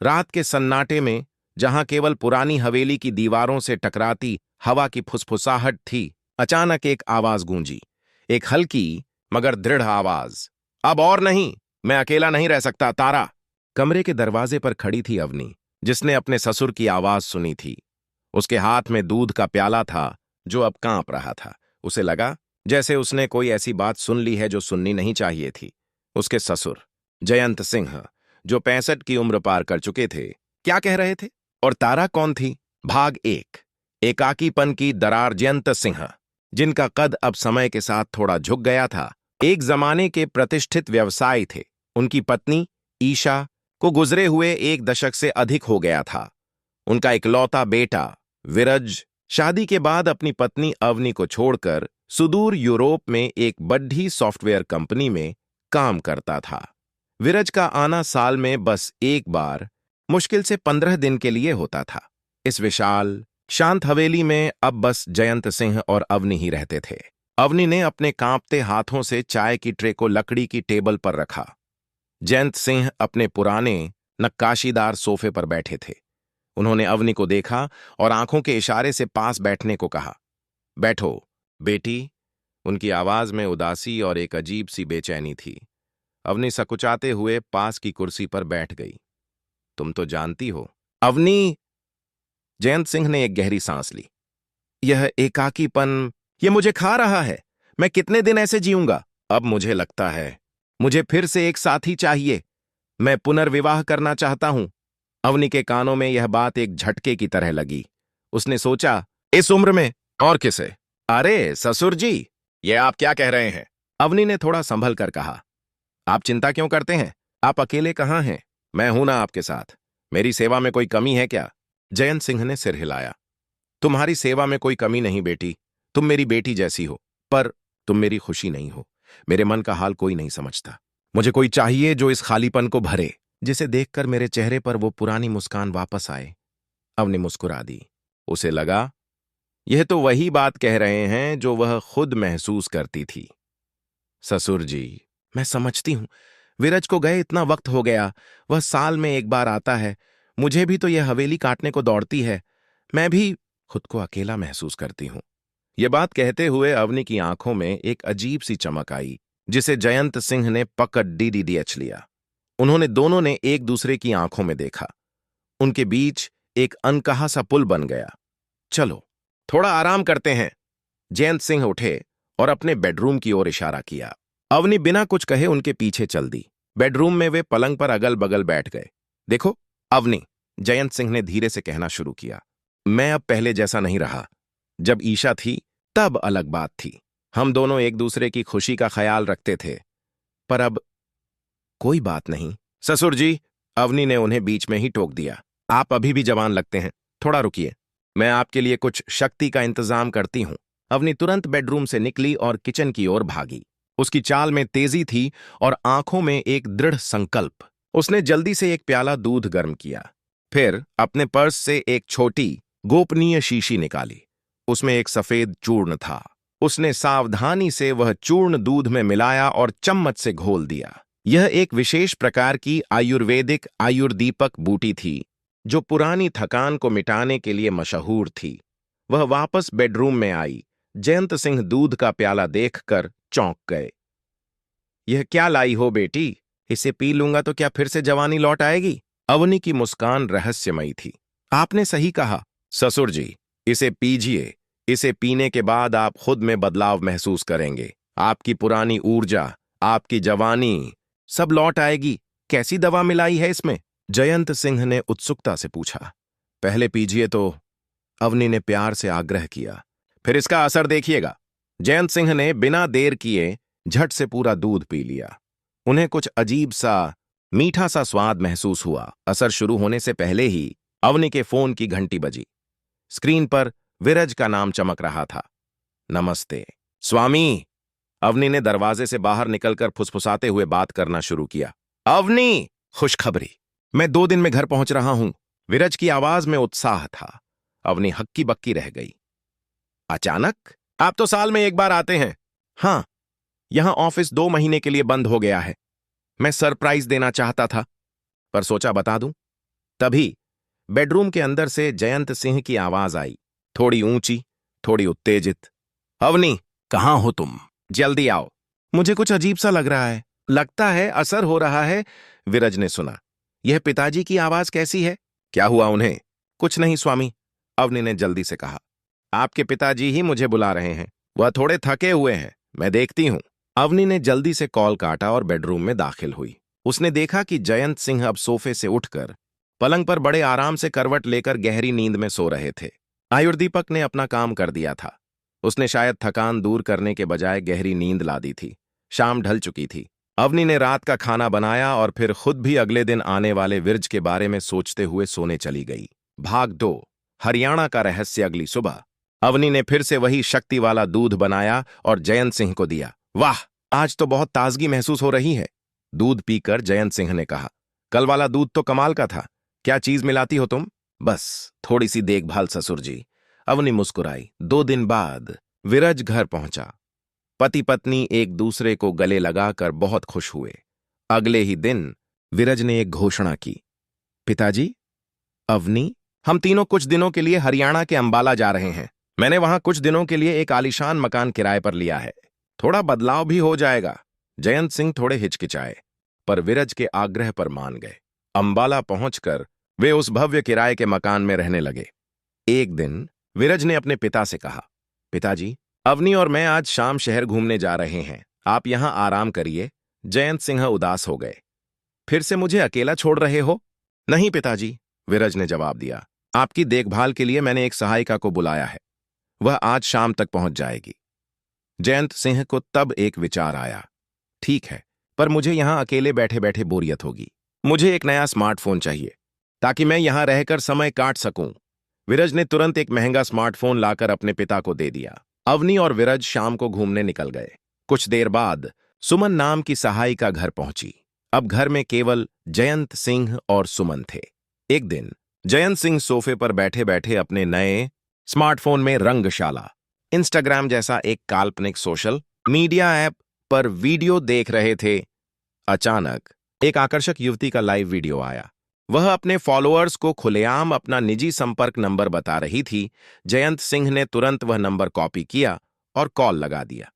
रात के सन्नाटे में, जहां केवल पुरानी हवेली की दीवारों से टकराती हवा की फुसफुसाहट थी, अचानक एक आवाज गूंजी। एक हल्की मगर दृढ़ आवाज। अब और नहीं, मैं अकेला नहीं रह सकता, तारा। कमरे के दरवाजे पर खड़ी थी अवनी, जिसने अपने ससुर की आवाज सुनी थी। उसके हाथ में दूध का प्याला था जो अब कांप रहा था। उसे लगा जैसे उसने कोई ऐसी बात सुन ली है जो सुननी नहीं चाहिए थी। उसके ससुर जयंत सिंह, जो 65 की उम्र पार कर चुके थे, क्या कह रहे थे? और तारा कौन थी? भाग 1। एकाकीपन की दरार। जयंत सिंह, जिनका कद अब समय के साथ थोड़ा झुक गया था, एक जमाने के प्रतिष्ठित व्यवसायी थे। उनकी पत्नी ईशा को गुजरे हुए 1 दशक से अधिक हो गया था। उनका इकलौता बेटा विरज शादी के बाद अपनी पत्नी अवनी को छोड़कर सुदूर यूरोप में एक बड़ी सॉफ्टवेयर कंपनी में काम करता था। विरज का आना साल में बस एक बार, मुश्किल से 15 दिन के लिए होता था। इस विशाल शांत हवेली में अब बस जयंत सिंह और अवनी ही रहते थे। अवनी ने अपने कांपते हाथों से चाय की ट्रे को लकड़ी की टेबल पर रखा। जयंत सिंह अपने पुराने नक्काशीदार सोफे पर बैठे थे। उन्होंने अवनी को देखा और आंखों के इशारे से पास बैठने को कहा। बैठो बेटी। उनकी आवाज में उदासी और एक अजीब सी बेचैनी थी। अवनी सकुचाते हुए पास की कुर्सी पर बैठ गई। तुम तो जानती हो अवनी। जयंत सिंह ने एक गहरी सांस ली। यह एकाकीपन, यह मुझे खा रहा है। मैं कितने दिन ऐसे जीऊंगा? अब मुझे लगता है मुझे फिर से एक साथी चाहिए। मैं पुनर्विवाह करना चाहता हूं। अवनी के कानों में यह बात एक झटके की तरह लगी। उसने सोचा, इस उम्र में और किसे? अरे ससुर जी, ये आप क्या कह रहे हैं? अवनी ने थोड़ा संभल कर कहा। आप चिंता क्यों करते हैं? आप अकेले कहां हैं? मैं हूं ना आपके साथ। मेरी सेवा में कोई कमी है क्या? जयंत सिंह ने सिर हिलाया। तुम्हारी सेवा में कोई कमी नहीं बेटी। तुम मेरी बेटी जैसी हो, पर तुम मेरी खुशी नहीं हो। मेरे मन का हाल कोई नहीं समझता। मुझे कोई चाहिए जो इस खालीपन को भरे, जिसे देखकर मेरे चेहरे पर वो पुरानी मुस्कान वापस आए। अवनी मुस्कुरा दी। उसे लगा यह तो वही बात कह रहे हैं जो वह खुद महसूस करती थी। ससुर जी, मैं समझती हूं। विरज को गए इतना वक्त हो गया। वह साल में एक बार आता है। मुझे भी तो यह हवेली काटने को दौड़ती है। मैं भी खुद को अकेला महसूस करती हूं। यह बात कहते हुए अवनी की आंखों में एक अजीब सी चमक आई, जिसे जयंत सिंह ने पकड़ डीडीडीएच लिया। उन्होंने दोनों ने एक दूसरे की आंखों में देखा। उनके बीच एक अनकहा सा पुल बन गया। चलो थोड़ा आराम करते हैं। जयंत सिंह उठे और अपने बेडरूम की ओर इशारा किया। अवनी बिना कुछ कहे उनके पीछे चल दी। बेडरूम में वे पलंग पर अगल बगल बैठ गए। देखो अवनी, जयंत सिंह ने धीरे से कहना शुरू किया, मैं अब पहले जैसा नहीं रहा। जब ईशा थी तब अलग बात थी। हम दोनों एक दूसरे की खुशी का ख्याल रखते थे, पर अब कोई बात नहीं। ससुर जी, अवनी ने उन्हें बीच में ही टोक दिया, आप अभी भी जवान लगते हैं। थोड़ा रुकिए, मैं आपके लिए कुछ शक्ति का इंतजाम करती हूं। अवनी तुरंत बेडरूम से निकली और किचन की ओर भागी। उसकी चाल में तेजी थी और आंखों में एक दृढ़ संकल्प। उसने जल्दी से एक प्याला दूध गर्म किया, फिर अपने पर्स से एक छोटी गोपनीय शीशी निकाली। उसमें एक सफेद चूर्ण था। उसने सावधानी से वह चूर्ण दूध में मिलाया और चम्मच से घोल दिया। यह एक विशेष प्रकार की आयुर्वेदिक आयुर्दीपक बूटी थी, जो पुरानी थकान को मिटाने के लिए मशहूर थी। वह वापस बेडरूम में आई। जयंत सिंह दूध का प्याला देखकर चौंक गए। यह क्या लाई हो बेटी? इसे पी लूंगा तो क्या फिर से जवानी लौट आएगी? अवनी की मुस्कान रहस्यमयी थी। आपने सही कहा ससुर जी, इसे पीजिए। इसे पीने के बाद आप खुद में बदलाव महसूस करेंगे। आपकी पुरानी ऊर्जा, आपकी जवानी सब लौट आएगी। कैसी दवा मिलाई है इसमें? जयंत सिंह ने उत्सुकता से पूछा। पहले पीजिए तो, अवनी ने प्यार से आग्रह किया, फिर इसका असर देखिएगा। जयंत सिंह ने बिना देर किए झट से पूरा दूध पी लिया। उन्हें कुछ अजीब सा मीठा सा स्वाद महसूस हुआ। असर शुरू होने से पहले ही अवनी के फोन की घंटी बजी। स्क्रीन पर विरज का नाम चमक रहा था। नमस्ते स्वामी। अवनी ने दरवाजे से बाहर निकलकर फुसफुसाते हुए बात करना शुरू किया। अवनी, खुशखबरी, मैं 2 दिन में घर पहुंच रहा हूं। विरज की आवाज में उत्साह था। अवनी हक्की बक्की रह गई। अचानक? आप तो साल में एक बार आते हैं। हां, यहां ऑफिस 2 महीने के लिए बंद हो गया है। मैं सरप्राइज देना चाहता था, पर सोचा बता दूं। तभी बेडरूम के अंदर से जयंत सिंह की आवाज आई, थोड़ी ऊंची, थोड़ी उत्तेजित। अवनी, कहाँ हो तुम? जल्दी आओ, मुझे कुछ अजीब सा लग रहा है। लगता है असर हो रहा है। विरज ने सुना। यह पिताजी की आवाज कैसी है? क्या हुआ उन्हें? कुछ नहीं स्वामी, अवनी ने जल्दी से कहा। आपके पिताजी ही मुझे बुला रहे हैं। वह थोड़े थके हुए हैं, मैं देखती हूं। अवनी ने जल्दी से कॉल काटा और बेडरूम में दाखिल हुई। उसने देखा कि जयंत सिंह अब सोफे से उठकर पलंग पर बड़े आराम से करवट लेकर गहरी नींद में सो रहे थे। आयुर्दीपक ने अपना काम कर दिया था। उसने शायद थकान दूर करने के बजाय गहरी नींद ला दी थी। शाम ढल चुकी थी। अवनी ने रात का खाना बनाया और फिर खुद भी अगले दिन आने वाले विरज के बारे में सोचते हुए सोने चली गई। भाग 2, हरियाणा का रहस्य अगली सुबह। अवनी ने फिर से वही शक्ति वाला दूध बनाया और जयंत सिंह को दिया। वाह, आज तो बहुत ताजगी महसूस हो रही है। दूध पीकर जयंत सिंह ने कहा, कल वाला दूध तो कमाल का था। क्या चीज मिलाती हो तुम? बस थोड़ी सी देखभाल ससुर जी। अवनी मुस्कुराई। 2 दिन बाद विरज घर पहुंचा। पति पत्नी एक दूसरे को गले लगाकर बहुत खुश हुए। अगले ही दिन विरज ने एक घोषणा की, पिताजी, अवनी, हम तीनों कुछ दिनों के लिए हरियाणा के अंबाला जा रहे हैं। मैंने वहां कुछ दिनों के लिए एक आलीशान मकान किराए पर लिया है। थोड़ा बदलाव भी हो जाएगा। जयंत सिंह थोड़े हिचकिचाए, पर विरज के आग्रह पर मान गए। अंबाला पहुंचकर वे उस भव्य किराए के मकान में रहने लगे। एक दिन विरज ने अपने पिता से कहा, पिताजी, अवनी और मैं आज शाम शहर घूमने जा रहे हैं। आप यहां आराम करिए। जयंत सिंह उदास हो गए। फिर से मुझे अकेला छोड़ रहे हो? नहीं पिताजी, विरज ने जवाब दिया। आपकी देखभाल के लिए मैंने एक सहायिका को बुलाया है। वह आज शाम तक पहुंच जाएगी। जयंत सिंह को तब एक विचार आया, ठीक है, पर मुझे यहां अकेले बैठे बैठे बोरियत होगी। मुझे एक नया स्मार्टफोन चाहिए ताकि मैं यहां रहकर समय काट सकूं। विरज ने तुरंत एक महंगा स्मार्टफोन लाकर अपने पिता को दे दिया। अवनी और विरज शाम को घूमने निकल गए। कुछ देर बाद सुमन नाम की सहायिका घर पहुंची। अब घर में केवल जयंत सिंह और सुमन थे। एक दिन जयंत सिंह सोफे पर बैठे बैठे अपने नए स्मार्टफोन में रंगशाला, इंस्टाग्राम जैसा एक काल्पनिक सोशल मीडिया ऐप पर वीडियो देख रहे थे। अचानक एक आकर्षक युवती का लाइव वीडियो आया। वह अपने फॉलोअर्स को खुलेआम अपना निजी संपर्क नंबर बता रही थी। जयंत सिंह ने तुरंत वह नंबर कॉपी किया और कॉल लगा दिया।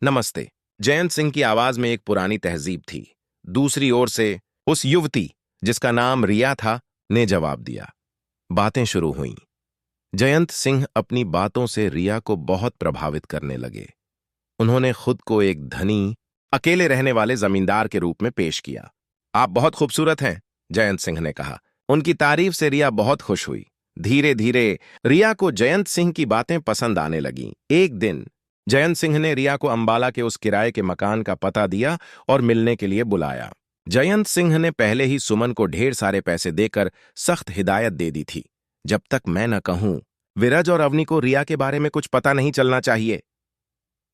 नमस्ते। जयंत सिंह की आवाज में एक पुरानी तहजीब थी। दूसरी ओर से उस युवती, जिसका नाम रिया था, ने जवाब दिया। बातें शुरू हुईं। जयंत सिंह अपनी बातों से रिया को बहुत प्रभावित करने लगे। उन्होंने खुद को एक धनी, अकेले रहने वाले जमींदार के रूप में पेश किया। आप बहुत खूबसूरत हैं, जयंत सिंह ने कहा। उनकी तारीफ से रिया बहुत खुश हुई। धीरे धीरे रिया को जयंत सिंह की बातें पसंद आने लगीं। एक दिन जयंत सिंह ने रिया को अंबाला के उस किराए के मकान का पता दिया और मिलने के लिए बुलाया। जयंत सिंह ने पहले ही सुमन को ढेर सारे पैसे देकर सख्त हिदायत दे दी थी, जब तक मैं न कहूं, विरज और अवनी को रिया के बारे में कुछ पता नहीं चलना चाहिए।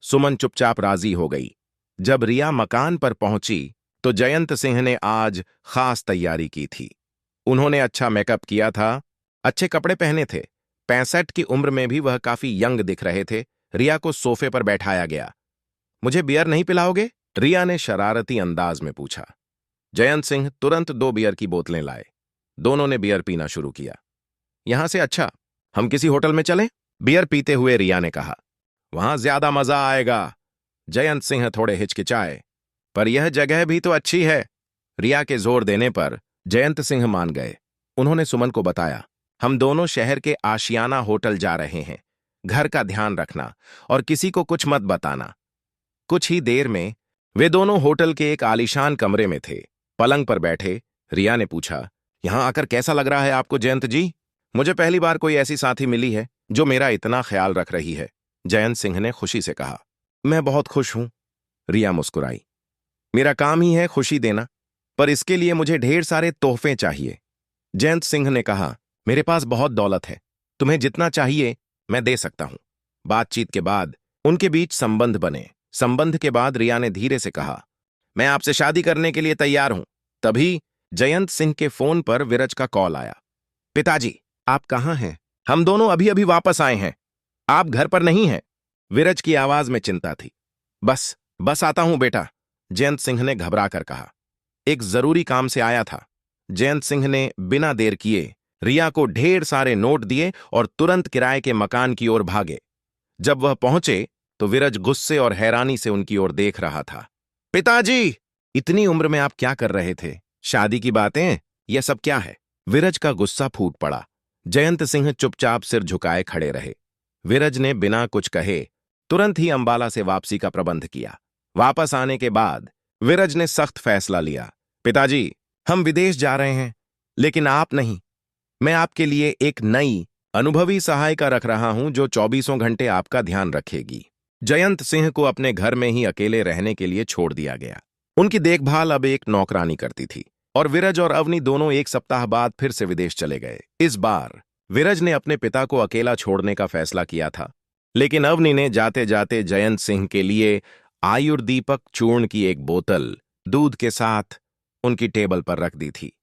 सुमन चुपचाप राजी हो गई। जब रिया मकान पर पहुंची तो जयंत सिंह ने आज खास तैयारी की थी। उन्होंने अच्छा मेकअप किया था, अच्छे कपड़े पहने थे। 65 की उम्र में भी वह काफी यंग दिख रहे थे। रिया को सोफे पर बैठाया गया। मुझे बियर नहीं पिलाओगे? रिया ने शरारती अंदाज में पूछा। जयंत सिंह तुरंत 2 बियर की बोतलें लाए। दोनों ने बियर पीना शुरू किया। यहां से अच्छा हम किसी होटल में चलें? बियर पीते हुए रिया ने कहा। वहां ज्यादा मजा आएगा। जयंत सिंह थोड़े हिचकिचाए। पर यह जगह भी तो अच्छी है। रिया के जोर देने पर जयंत सिंह मान गए। उन्होंने सुमन को बताया, हम दोनों शहर के आशियाना होटल जा रहे हैं। घर का ध्यान रखना और किसी को कुछ मत बताना। कुछ ही देर में वे दोनों होटल के एक आलीशान कमरे में थे। पलंग पर बैठे रिया ने पूछा, यहां आकर कैसा लग रहा है आपको जयंत जी? मुझे पहली बार कोई ऐसी साथी मिली है जो मेरा इतना ख्याल रख रही है, जयंत सिंह ने खुशी से कहा। मैं बहुत खुश हूं, रिया मुस्कुराई। मेरा काम ही है खुशी देना, पर इसके लिए मुझे ढेर सारे तोहफे चाहिए। जयंत सिंह ने कहा, मेरे पास बहुत दौलत है, तुम्हें जितना चाहिए मैं दे सकता हूं। बातचीत के बाद उनके बीच संबंध बने। संबंध के बाद रिया ने धीरे से कहा, मैं आपसे शादी करने के लिए तैयार हूं। तभी जयंत सिंह के फोन पर विरज का कॉल आया। पिताजी, आप कहां हैं? हम दोनों अभी अभी वापस आए हैं। आप घर पर नहीं हैं? विरज की आवाज में चिंता थी। बस आता हूं बेटा, जयंत सिंह ने घबरा कर कहा। एक जरूरी काम से आया था। जयंत सिंह ने बिना देर किए रिया को ढेर सारे नोट दिए और तुरंत किराए के मकान की ओर भागे। जब वह पहुंचे तो विरज गुस्से और हैरानी से उनकी ओर देख रहा था। पिताजी, इतनी उम्र में आप क्या कर रहे थे? शादी की बातें? यह सब क्या है? विरज का गुस्सा फूट पड़ा। जयंत सिंह चुपचाप सिर झुकाए खड़े रहे। विरज ने बिना कुछ कहे तुरंत ही अंबाला से वापसी का प्रबंध किया। वापस आने के बाद विरज ने सख्त फैसला लिया। पिताजी, हम विदेश जा रहे हैं, लेकिन आप नहीं। मैं आपके लिए एक नई अनुभवी सहायिका रख रहा हूं जो 24 घंटे आपका ध्यान रखेगी। जयंत सिंह को अपने घर में ही अकेले रहने के लिए छोड़ दिया गया। उनकी देखभाल अब एक नौकरानी करती थी और विरज और अवनी दोनों एक सप्ताह बाद फिर से विदेश चले गए। इस बार विरज ने अपने पिता को अकेला छोड़ने का फैसला किया था, लेकिन अवनी ने जाते जाते जयंत सिंह के लिए आयुर्दीपक चूर्ण की एक बोतल दूध के साथ उनकी टेबल पर रख दी थी।